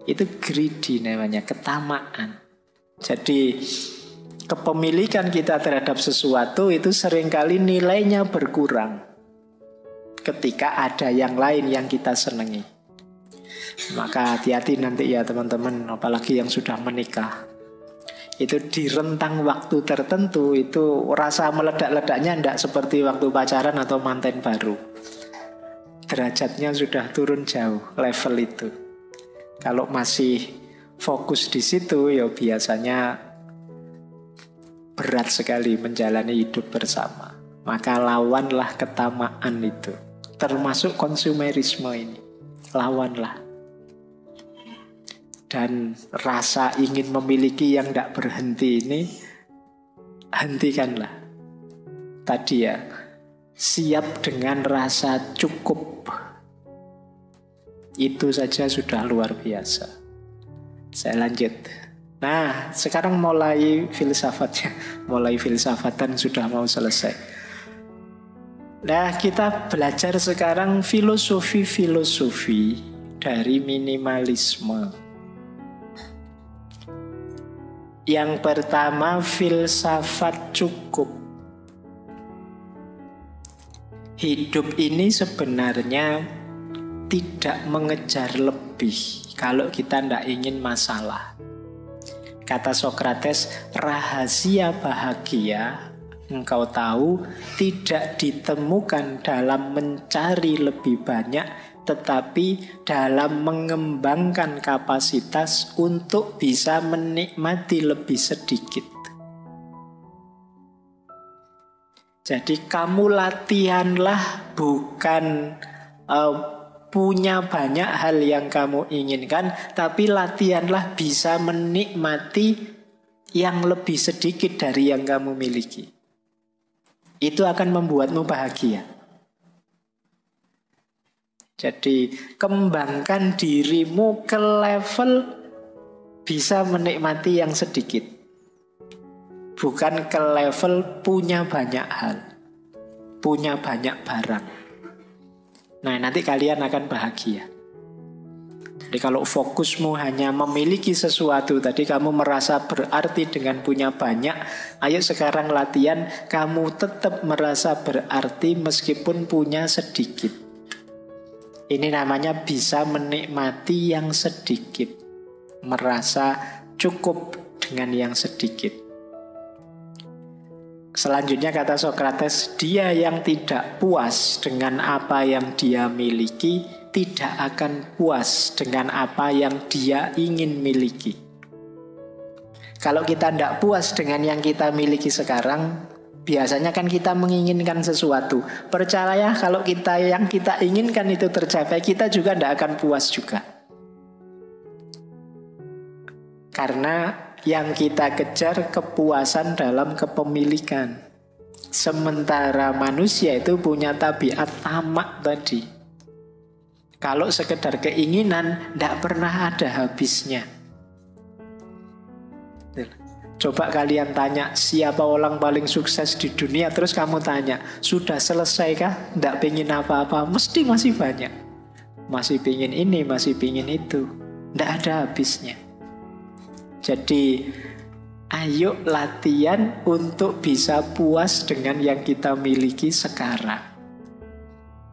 Itu greedy namanya, ketamaan. Jadi kepemilikan kita terhadap sesuatu itu seringkali nilainya berkurang ketika ada yang lain yang kita senangi. Maka hati-hati nanti ya teman-teman, apalagi yang sudah menikah. Itu di rentang waktu tertentu itu rasa meledak-ledaknya tidak seperti waktu pacaran atau manten baru. Derajatnya sudah turun jauh level itu. Kalau masih fokus di situ ya biasanya berat sekali menjalani hidup bersama. Maka lawanlah ketamaan itu. Termasuk konsumerisme ini. Lawanlah. Dan rasa ingin memiliki yang tidak berhenti ini, hentikanlah. Tadi ya, siap dengan rasa cukup. Itu saja sudah luar biasa. Saya lanjut. Nah, sekarang mulai filsafatnya. Mulai filsafatan sudah mau selesai. Nah, kita belajar sekarang filosofi-filosofi dari minimalisme. Yang pertama, filsafat cukup. Hidup ini sebenarnya tidak mengejar lebih kalau kita tidak ingin masalah. Kata Sokrates, rahasia bahagia, engkau tahu, tidak ditemukan dalam mencari lebih banyak, tetapi dalam mengembangkan kapasitas untuk bisa menikmati lebih sedikit. Jadi kamu latihanlah bukan punya banyak hal yang kamu inginkan, tapi latihanlah bisa menikmati yang lebih sedikit dari yang kamu miliki. Itu akan membuatmu bahagia. Jadi kembangkan dirimu ke level bisa menikmati yang sedikit. Bukan ke level punya banyak hal, punya banyak barang. Nah, nanti kalian akan bahagia. Jadi kalau fokusmu hanya memiliki sesuatu, tadi kamu merasa berarti dengan punya banyak, ayo sekarang latihan, kamu tetap merasa berarti meskipun punya sedikit. Ini namanya bisa menikmati yang sedikit. Merasa cukup dengan yang sedikit. Selanjutnya kata Sokrates, dia yang tidak puas dengan apa yang dia miliki, tidak akan puas dengan apa yang dia ingin miliki. Kalau kita tidak puas dengan yang kita miliki sekarang, biasanya kan kita menginginkan sesuatu. Percaya kalau yang kita inginkan itu tercapai, kita juga tidak akan puas juga. Karena yang kita kejar kepuasan dalam kepemilikan. Sementara manusia itu punya tabiat tamak tadi. Kalau sekedar keinginan, tidak pernah ada habisnya. Coba kalian tanya siapa orang paling sukses di dunia, terus kamu tanya, sudah selesai kah? Tidak pengen apa-apa, mesti masih banyak. Masih pengen ini, masih pengen itu. Tidak ada habisnya. Jadi ayo latihan untuk bisa puas dengan yang kita miliki sekarang.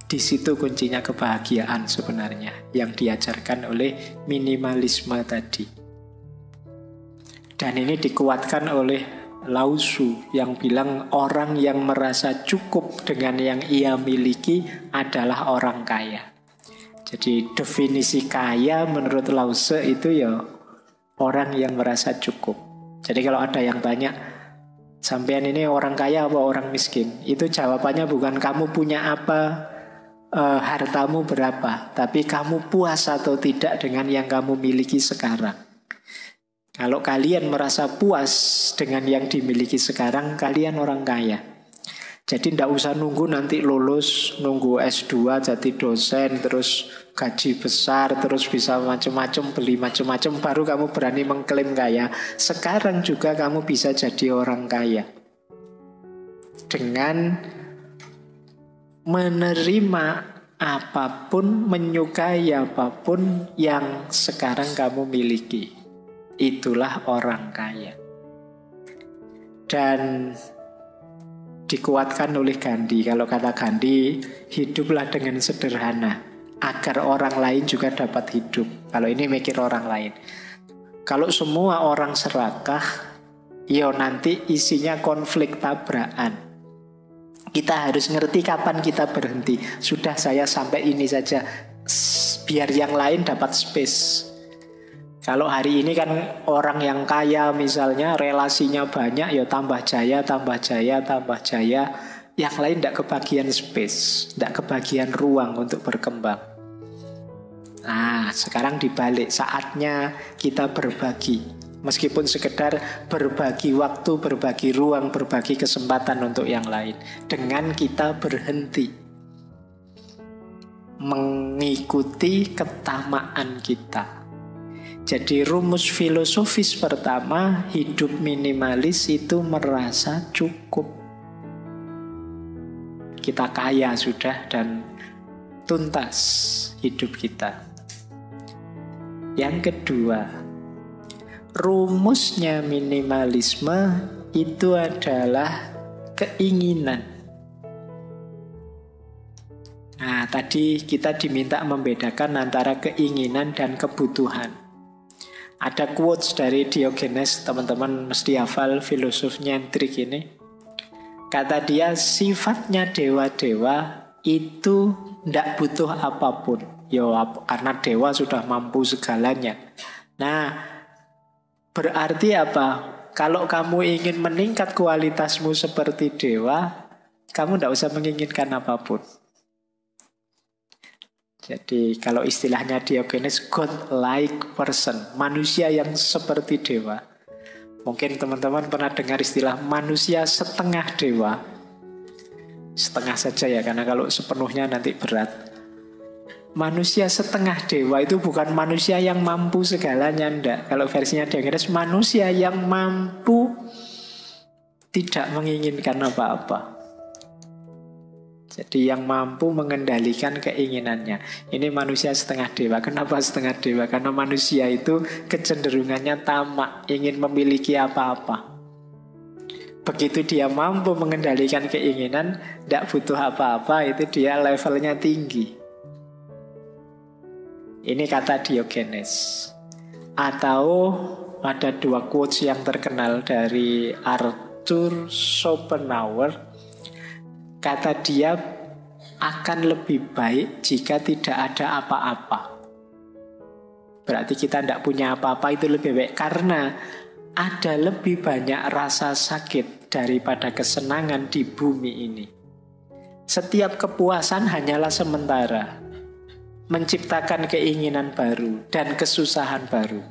Di situ kuncinya kebahagiaan sebenarnya yang diajarkan oleh minimalisme tadi. Dan ini dikuatkan oleh Lao Tzu yang bilang orang yang merasa cukup dengan yang ia miliki adalah orang kaya. Jadi definisi kaya menurut Lao Tzu itu ya orang yang merasa cukup. Jadi kalau ada yang banyak, sampean ini orang kaya apa orang miskin? Itu jawabannya bukan kamu punya apa, hartamu berapa, tapi kamu puas atau tidak dengan yang kamu miliki sekarang. Kalau kalian merasa puas dengan yang dimiliki sekarang, kalian orang kaya. Jadi tidak usah nunggu nanti lulus, nunggu S2 jadi dosen, terus gaji besar, terus bisa macam-macam, beli macam-macam, baru kamu berani mengklaim kaya. Sekarang juga kamu bisa jadi orang kaya. Dengan menerima apapun, menyukai apapun yang sekarang kamu miliki. Itulah orang kaya. Dan dikuatkan oleh Gandhi. Kalau kata Gandhi, hiduplah dengan sederhana agar orang lain juga dapat hidup. Kalau ini mikir orang lain. Kalau semua orang serakah, ya nanti isinya konflik tabrakan. Kita harus ngerti kapan kita berhenti. Sudah, saya sampai ini saja, biar yang lain dapat space. Kalau hari ini kan orang yang kaya misalnya relasinya banyak, ya tambah jaya, tambah jaya, tambah jaya. Yang lain tidak kebagian space, tidak kebagian ruang untuk berkembang. Nah, sekarang dibalik, saatnya kita berbagi. Meskipun sekedar berbagi waktu, berbagi ruang, berbagi kesempatan untuk yang lain. Dengan kita berhenti mengikuti ketamaan kita. Jadi rumus filosofis pertama, hidup minimalis itu merasa cukup. Kita kaya sudah dan tuntas hidup kita. Yang kedua, rumusnya minimalisme itu adalah keinginan. Nah, tadi kita diminta membedakan antara keinginan dan kebutuhan. Ada quotes dari Diogenes, teman-teman mesti hafal, filosof nyentrik ini. Kata dia, sifatnya dewa-dewa itu tidak butuh apapun. Karena dewa sudah mampu segalanya. Nah, berarti apa? Kalau kamu ingin meningkat kualitasmu seperti dewa, kamu tidak usah menginginkan apapun. Jadi kalau istilahnya Diogenes, God-like person, manusia yang seperti dewa. Mungkin teman-teman pernah dengar istilah manusia setengah dewa. Setengah saja ya, karena kalau sepenuhnya nanti berat. Manusia setengah dewa itu bukan manusia yang mampu segalanya, enggak. Kalau versinya Diogenes, manusia yang mampu tidak menginginkan apa-apa. Jadi yang mampu mengendalikan keinginannya. Ini manusia setengah dewa. Kenapa setengah dewa? Karena manusia itu kecenderungannya tamak, ingin memiliki apa-apa. Begitu dia mampu mengendalikan keinginan, tidak butuh apa-apa, itu dia levelnya tinggi. Ini kata Diogenes. Atau ada dua quotes yang terkenal dari Arthur Schopenhauer. Kata dia, akan lebih baik jika tidak ada apa-apa. Berarti kita tidak punya apa-apa, itu lebih baik. Karena ada lebih banyak rasa sakit daripada kesenangan di bumi ini. Setiap kepuasan hanyalah sementara, menciptakan keinginan baru dan kesusahan baru.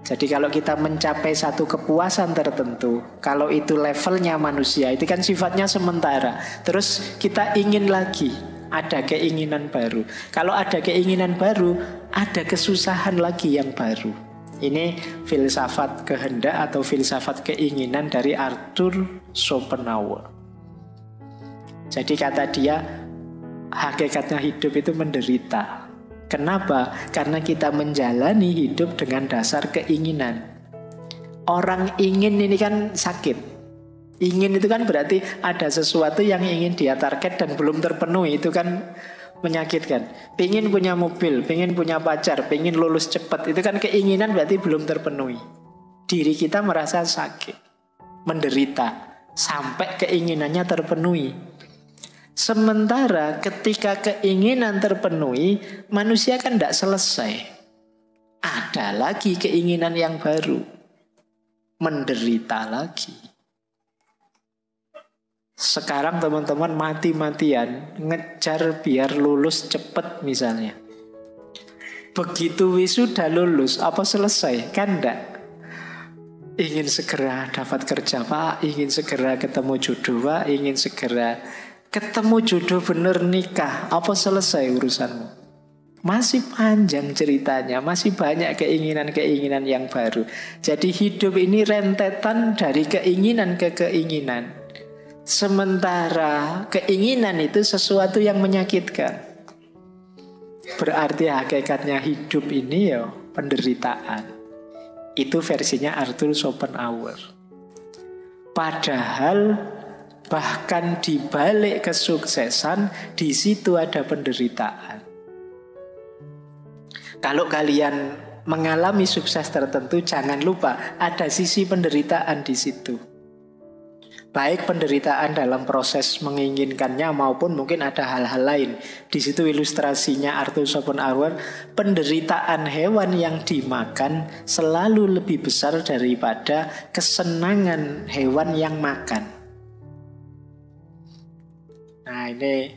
Jadi kalau kita mencapai satu kepuasan tertentu, kalau itu levelnya manusia, itu kan sifatnya sementara. Terus kita ingin lagi, ada keinginan baru. Kalau ada keinginan baru, ada kesusahan lagi yang baru. Ini filsafat kehendak atau filsafat keinginan dari Arthur Schopenhauer. Jadi kata dia, hakikatnya hidup itu menderita. Kenapa? Karena kita menjalani hidup dengan dasar keinginan. Orang ingin ini kan sakit. Ingin itu kan berarti ada sesuatu yang ingin dia target dan belum terpenuhi. Itu kan menyakitkan. Pengen punya mobil, pengen punya pacar, pengen lulus cepat. Itu kan keinginan berarti belum terpenuhi. Diri kita merasa sakit, menderita, sampai keinginannya terpenuhi. Sementara ketika keinginan terpenuhi, manusia kan tidak selesai. Ada lagi keinginan yang baru. Menderita lagi. Sekarang teman-teman mati-matian ngejar biar lulus cepat misalnya. Begitu wisuda lulus, apa selesai? Kan enggak. Ingin segera dapat kerja Pak, ingin segera ketemu jodoh Pak, ingin segera ketemu jodoh bener nikah. Apa selesai urusanmu? Masih panjang ceritanya, masih banyak keinginan-keinginan yang baru. Jadi hidup ini rentetan dari keinginan ke keinginan. Sementara keinginan itu sesuatu yang menyakitkan. Berarti hakikatnya hidup ini ya penderitaan. Itu versinya Arthur Schopenhauer. Padahal bahkan di balik kesuksesan, di situ ada penderitaan. Kalau kalian mengalami sukses tertentu, jangan lupa ada sisi penderitaan di situ. Baik penderitaan dalam proses menginginkannya maupun mungkin ada hal-hal lain. Di situ ilustrasinya Arthur Schopenhauer, penderitaan hewan yang dimakan selalu lebih besar daripada kesenangan hewan yang makan. Nah, ini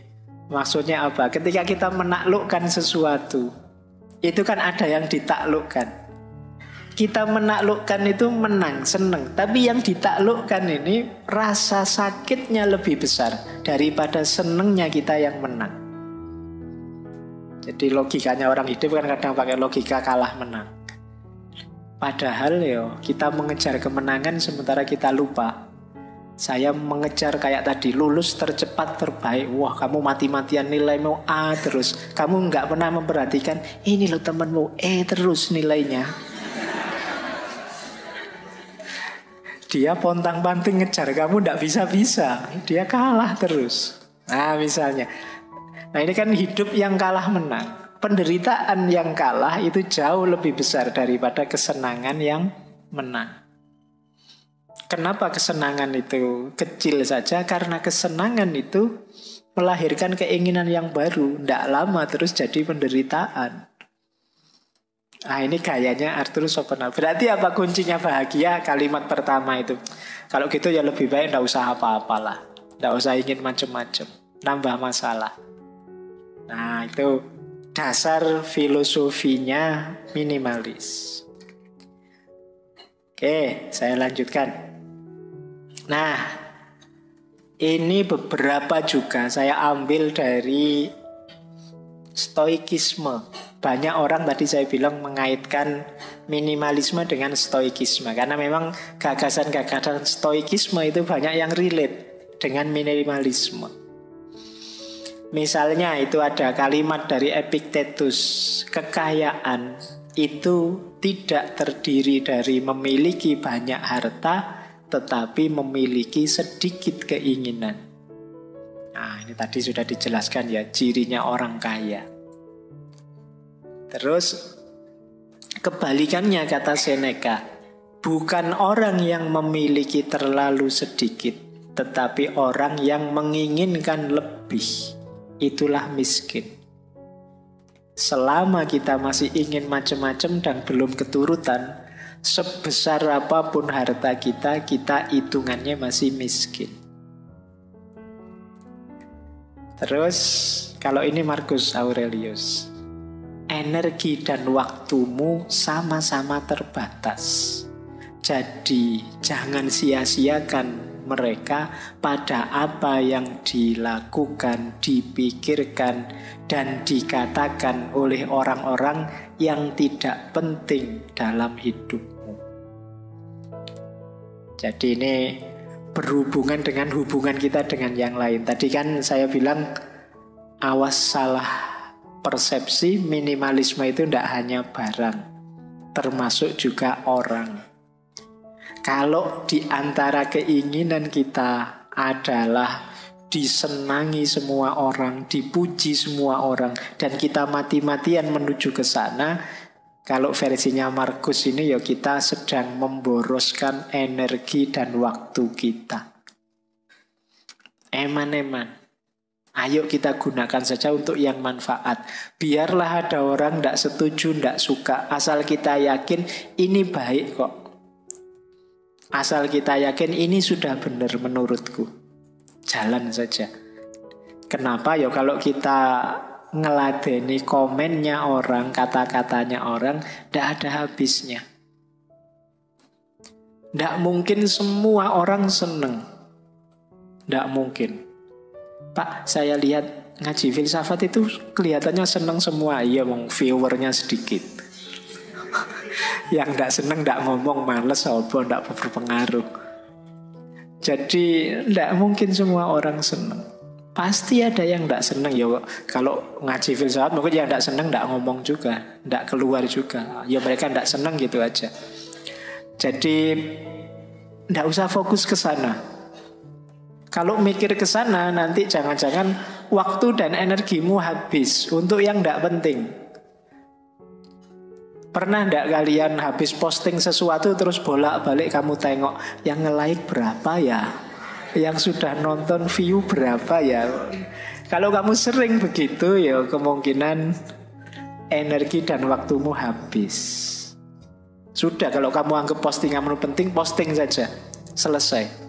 maksudnya apa? Ketika kita menaklukkan sesuatu, itu kan ada yang ditaklukkan. Kita menaklukkan itu menang, seneng. Tapi yang ditaklukkan ini rasa sakitnya lebih besar daripada senengnya kita yang menang. Jadi logikanya orang hidup kan kadang pakai logika kalah menang. Padahal kita mengejar kemenangan sementara kita lupa. Saya mengejar kayak tadi, lulus tercepat terbaik. Wah, kamu mati-matian nilaimu A terus. Kamu nggak pernah memperhatikan, ini loh temanmu E terus nilainya. Dia pontang-panting ngejar kamu nggak bisa-bisa. Dia kalah terus. Nah misalnya. Nah ini kan hidup yang kalah menang. Penderitaan yang kalah itu jauh lebih besar daripada kesenangan yang menang. Kenapa kesenangan itu kecil saja? Karena kesenangan itu melahirkan keinginan yang baru. Nggak lama terus jadi penderitaan. Nah ini gayanya Arthur Schopenhauer. Berarti apa kuncinya bahagia? Kalimat pertama itu. Kalau gitu ya lebih baik nggak usah apa-apalah. Nggak usah ingin macam-macam. Nambah masalah. Nah itu dasar filosofinya minimalis. Oke, saya lanjutkan. Nah, ini beberapa juga saya ambil dari stoikisme. Banyak orang tadi saya bilang mengaitkan minimalisme dengan stoikisme. Karena memang gagasan-gagasan stoikisme itu banyak yang relate dengan minimalisme. Misalnya itu ada kalimat dari Epictetus, kekayaan itu tidak terdiri dari memiliki banyak harta, tetapi memiliki sedikit keinginan. Nah ini tadi sudah dijelaskan ya, cirinya orang kaya. Terus kebalikannya kata Seneca, bukan orang yang memiliki terlalu sedikit, tetapi orang yang menginginkan lebih, itulah miskin. Selama kita masih ingin macam-macam dan belum keturutan, sebesar apapun harta kita, kita hitungannya masih miskin. Terus kalau ini Marcus Aurelius, energi dan waktumu sama-sama terbatas. Jadi jangan sia-siakan mereka pada apa yang dilakukan, dipikirkan, dan dikatakan oleh orang-orang yang tidak penting dalam hidupmu. Jadi ini berhubungan dengan hubungan kita dengan yang lain. Tadi kan saya bilang awas salah persepsi, minimalisme itu tidak hanya barang, termasuk juga orang. Kalau di antara keinginan kita adalah disenangi semua orang, dipuji semua orang, dan kita mati-matian menuju ke sana, kalau versinya Marcus ini ya kita sedang memboroskan energi dan waktu kita. Eman-eman. Ayo kita gunakan saja untuk yang manfaat. Biarlah ada orang tidak setuju, tidak suka. Asal kita yakin ini baik kok. Asal kita yakin ini sudah benar menurutku. Jalan saja. Kenapa ya kalau kita ngeladeni komennya orang, kata-katanya orang, tidak ada habisnya. Tidak mungkin semua orang seneng. Tidak mungkin. Pak, saya lihat ngaji filsafat itu kelihatannya seneng semua. Iya, viewernya sedikit. Yang tidak seneng tidak ngomong, males, apa, tidak berpengaruh. Jadi tidak mungkin semua orang seneng. Pasti ada yang tidak seneng ya. Kalau ngaji filsafat mungkin yang tidak seneng tidak ngomong juga, tidak keluar juga. Ya mereka tidak seneng gitu aja. Jadi tidak usah fokus ke sana. Kalau mikir ke sana nanti jangan-jangan waktu dan energimu habis untuk yang tidak penting. Pernah tidak kalian habis posting sesuatu terus bolak-balik kamu tengok yang nge-like berapa ya? Yang sudah nonton view berapa ya? Kalau kamu sering begitu ya kemungkinan energi dan waktumu habis. Sudah, kalau kamu anggap postinganmu penting, posting saja. Selesai.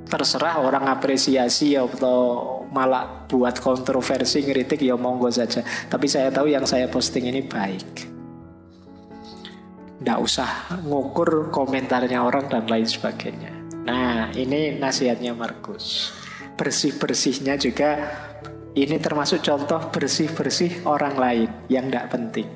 Terserah orang apresiasi atau malah buat kontroversi, ngeritik ya monggo saja. Tapi saya tahu yang saya posting ini baik. Nggak usah ngukur komentarnya orang dan lain sebagainya. Nah, ini nasihatnya Markus. Bersih-bersihnya juga, ini termasuk contoh bersih-bersih orang lain yang tidak penting.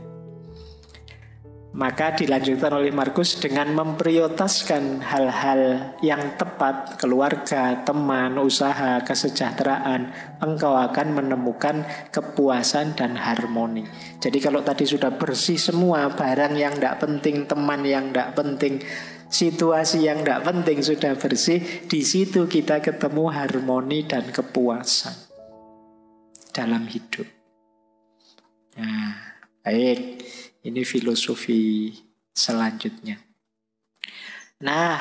Maka dilanjutkan oleh Markus dengan memprioritaskan hal-hal yang tepat, keluarga, teman, usaha, kesejahteraan, engkau akan menemukan kepuasan dan harmoni. Jadi kalau tadi sudah bersih semua, barang yang tidak penting, teman yang tidak penting, situasi yang tidak penting sudah bersih, di situ kita ketemu harmoni dan kepuasan dalam hidup. Nah, baik. Ini filosofi selanjutnya. Nah,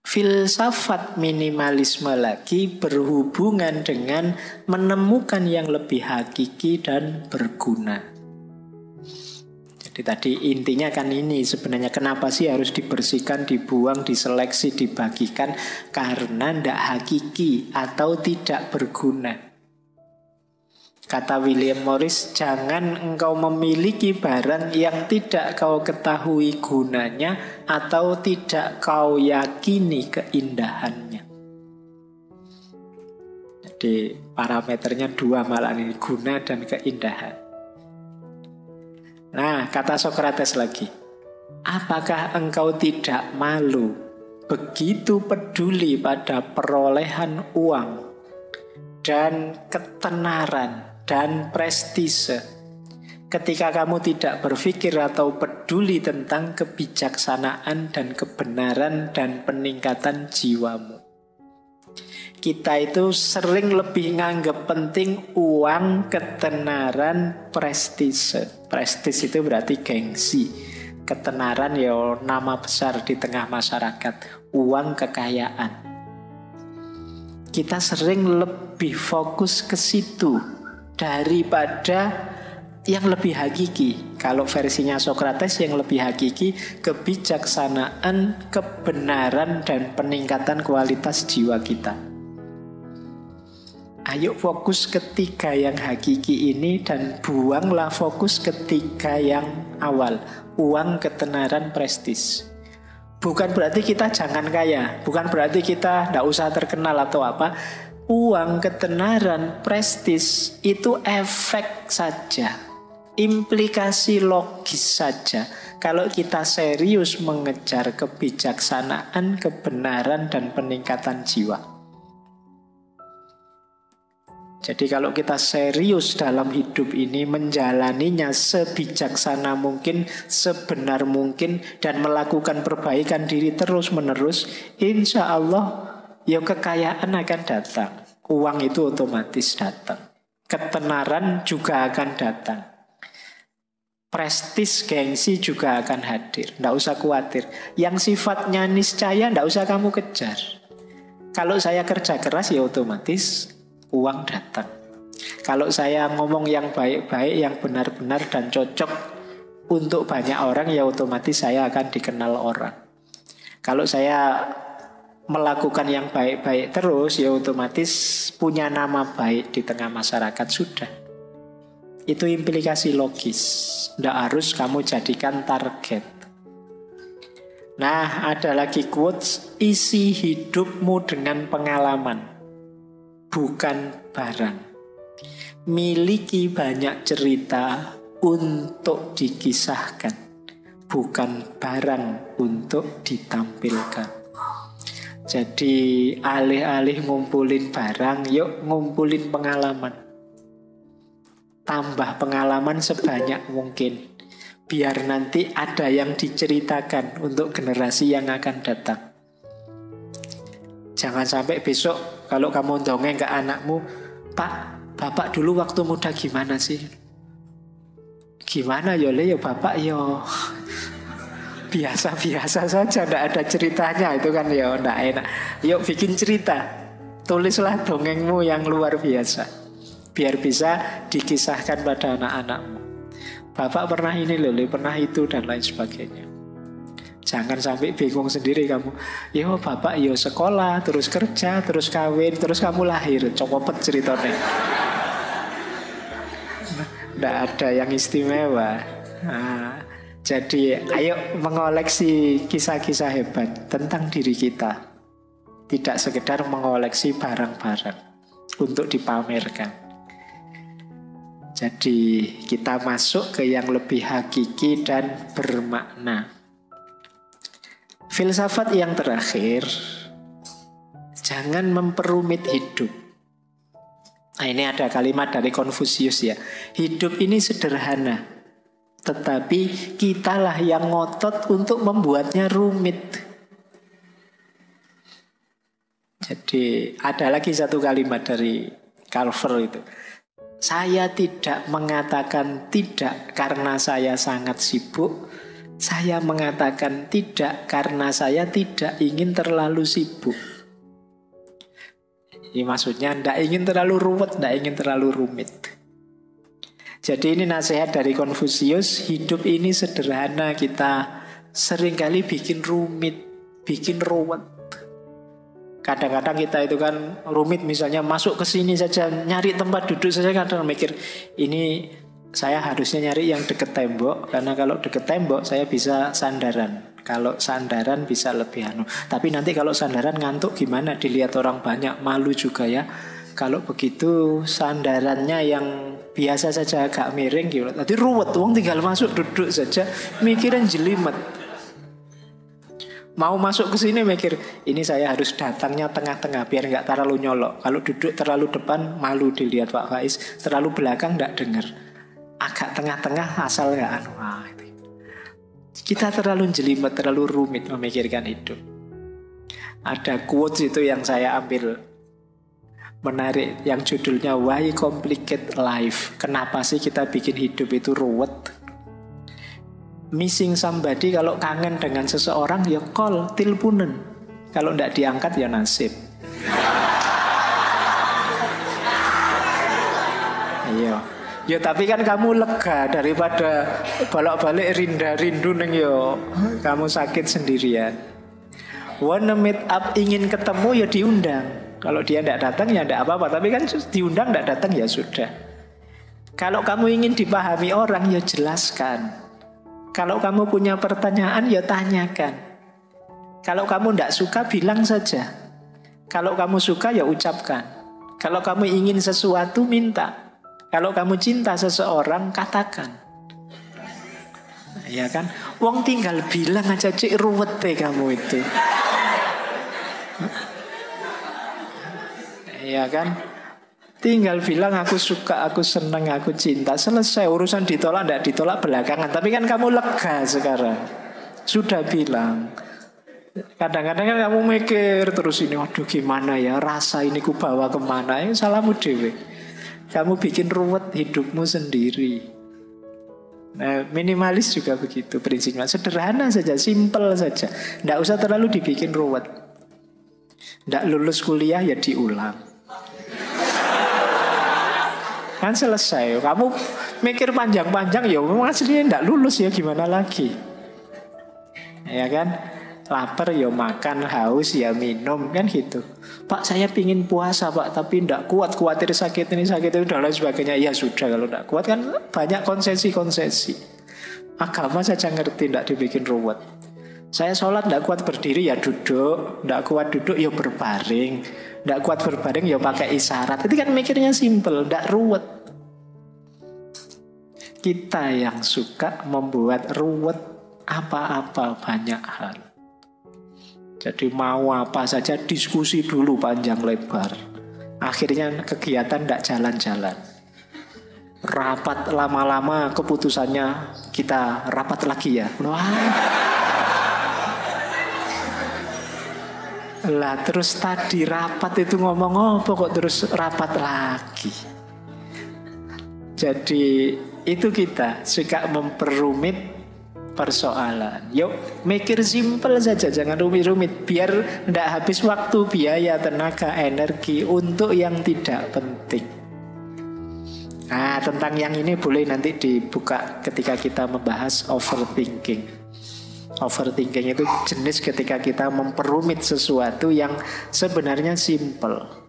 filsafat minimalisme lagi berhubungan dengan menemukan yang lebih hakiki dan berguna. Jadi tadi intinya kan ini sebenarnya kenapa sih harus dibersihkan, dibuang, diseleksi, dibagikan? Karena tidak hakiki atau tidak berguna. Kata William Morris, jangan engkau memiliki barang yang tidak kau ketahui gunanya atau tidak kau yakini keindahannya. Jadi parameternya dua malah ini, guna dan keindahan. Nah, kata Sokrates lagi, apakah engkau tidak malu begitu peduli pada perolehan uang dan ketenaran dan prestise ketika kamu tidak berpikir atau peduli tentang kebijaksanaan dan kebenaran dan peningkatan jiwamu? Kita itu sering lebih nganggap penting uang, ketenaran, prestise. Prestise itu berarti gengsi. Ketenaran ya nama besar di tengah masyarakat. Uang, kekayaan. Kita sering lebih fokus ke situ daripada yang lebih hakiki. Kalau versinya Sokrates yang lebih hakiki, kebijaksanaan, kebenaran, dan peningkatan kualitas jiwa kita. Ayo fokus ketiga yang hakiki ini dan buanglah fokus ketiga yang awal. Uang, ketenaran, prestis. Bukan berarti kita jangan kaya, bukan berarti kita tidak usah terkenal atau apa. Uang, ketenaran, prestis itu efek saja, implikasi logis saja. Kalau kita serius mengejar kebijaksanaan, kebenaran, dan peningkatan jiwa. Jadi kalau kita serius dalam hidup ini, menjalaninya sebijaksana mungkin, sebenar mungkin, dan melakukan perbaikan diri terus-menerus, insya Allah ya kekayaan akan datang. Uang itu otomatis datang. Ketenaran juga akan datang. Prestis, gengsi juga akan hadir. Tidak usah khawatir. Yang sifatnya niscaya tidak usah kamu kejar. Kalau saya kerja keras ya otomatis uang datang. Kalau saya ngomong yang baik-baik, yang benar-benar dan cocok untuk banyak orang ya otomatis saya akan dikenal orang. Kalau saya melakukan yang baik-baik terus ya otomatis punya nama baik di tengah masyarakat sudah. Itu implikasi logis. Tidak harus kamu jadikan target. Nah, ada lagi quotes, isi hidupmu dengan pengalaman, bukan barang. Miliki banyak cerita untuk dikisahkan, bukan barang untuk ditampilkan. Jadi alih-alih ngumpulin barang, yuk ngumpulin pengalaman. Tambah pengalaman sebanyak mungkin. Biar nanti ada yang diceritakan untuk generasi yang akan datang. Jangan sampai besok kalau kamu dongeng ke anakmu, Pak, Bapak dulu waktu muda gimana sih? Gimana ya Le, ya Bapak yo biasa-biasa saja, tidak ada ceritanya, itu kan ya tidak enak. Yuk bikin cerita, tulislah dongengmu yang luar biasa, biar bisa dikisahkan pada anak-anakmu. Bapak pernah ini loh, pernah itu dan lain sebagainya. Jangan sampai bingung sendiri kamu. Yo bapak yo sekolah, terus kerja, terus kawin, terus kamu lahir. Copot ceritanya. Tidak ada yang istimewa. Nah, jadi ayo mengoleksi kisah-kisah hebat tentang diri kita. Tidak sekedar mengoleksi barang-barang untuk dipamerkan. Jadi kita masuk ke yang lebih hakiki dan bermakna. Filsafat yang terakhir, jangan memperumit hidup. Nah, ini ada kalimat dari Konfusius ya. Hidup ini sederhana, tetapi kitalah yang ngotot untuk membuatnya rumit. Jadi ada lagi satu kalimat dari Carver itu. Saya tidak mengatakan tidak karena saya sangat sibuk. Saya mengatakan tidak karena saya tidak ingin terlalu sibuk. Ini maksudnya tidak ingin terlalu ruwet, tidak ingin terlalu rumit. Jadi ini nasihat dari Konfusius. Hidup ini sederhana, kita seringkali bikin rumit, bikin ruwet. Kadang-kadang kita itu kan rumit, misalnya masuk ke sini saja, nyari tempat duduk saja, kadang mikir ini saya harusnya nyari yang deket tembok, karena kalau deket tembok saya bisa sandaran. Kalau sandaran bisa lebih anu. Tapi nanti kalau sandaran ngantuk gimana? Dilihat orang banyak, malu juga ya. Kalau begitu sandarannya yang biasa saja agak miring gitu. Tadi ruwet, wong tinggal masuk duduk saja, mikirin jelimet. Mau masuk ke sini mikir, ini saya harus datangnya tengah-tengah biar nggak terlalu nyolok. Kalau duduk terlalu depan malu dilihat Pak Faiz, terlalu belakang nggak dengar. Agak tengah-tengah asal nggak anu. Kita terlalu jelimet, terlalu rumit memikirkan hidup. Ada quotes itu yang saya ambil menarik, yang judulnya Why Complicate Life? Kenapa sih kita bikin hidup itu ruwet? Missing somebody, kalau kangen dengan seseorang ya call, teleponen. Kalau tidak diangkat ya nasib. Iya. Ya tapi kan kamu lega daripada bolak-balik rindu neng yo. Kamu sakit sendirian. Wanna meet up, ingin ketemu ya diundang. Kalau dia tidak datang ya tidak apa-apa. Tapi kan diundang tidak datang ya sudah. Kalau kamu ingin dipahami orang ya jelaskan. Kalau kamu punya pertanyaan ya tanyakan. Kalau kamu tidak suka bilang saja. Kalau kamu suka ya ucapkan. Kalau kamu ingin sesuatu minta. Kalau kamu cinta seseorang, katakan. Ya kan? Wong tinggal bilang aja, cik ruwet deh kamu itu. Ya kan? Tinggal bilang aku suka, aku senang, aku cinta. Selesai, urusan ditolak tidak ditolak belakangan. Tapi kan kamu lega sekarang. Sudah bilang. Kadang-kadang kan kamu mikir terus ini, waduh gimana ya, rasa ini ku bawa kemana. Ya salahmu dewe. Kamu bikin ruwet hidupmu sendiri. Nah, minimalis juga begitu prinsipnya. Sederhana saja, simple saja. Tidak usah terlalu dibikin ruwet. Tidak lulus kuliah ya diulang. Kan selesai. Kamu mikir panjang-panjang ya memang aslinya tidak lulus ya, gimana lagi. Ya kan? Lapar ya makan, haus ya minum, kan gitu. Pak saya pingin puasa Pak, tapi tidak kuat, khawatir sakit ini sakit itu dan lain sebagainya. Ya sudah, kalau tidak kuat kan banyak konsesi-konsesi. Agama saja ngerti, tidak dibikin ruwet. Saya sholat tidak kuat berdiri ya duduk, tidak kuat duduk ya berbaring, tidak kuat berbaring ya pakai isyarat. Itu kan mikirnya simple, tidak ruwet. Kita yang suka membuat ruwet apa-apa banyak hal. Jadi mau apa saja diskusi dulu panjang lebar. Akhirnya kegiatan tidak jalan-jalan. Rapat lama-lama keputusannya kita rapat lagi ya. Wah. Lah terus tadi rapat itu ngomong apa kok terus rapat lagi. Jadi itu kita suka memperumit persoalan. Yuk mikir simpel saja, jangan rumit-rumit. Biar tidak habis waktu, biaya, tenaga, energi untuk yang tidak penting. Nah, tentang yang ini boleh nanti dibuka ketika kita membahas overthinking. Overthinking itu jenis ketika kita memperumit sesuatu yang sebenarnya simpel.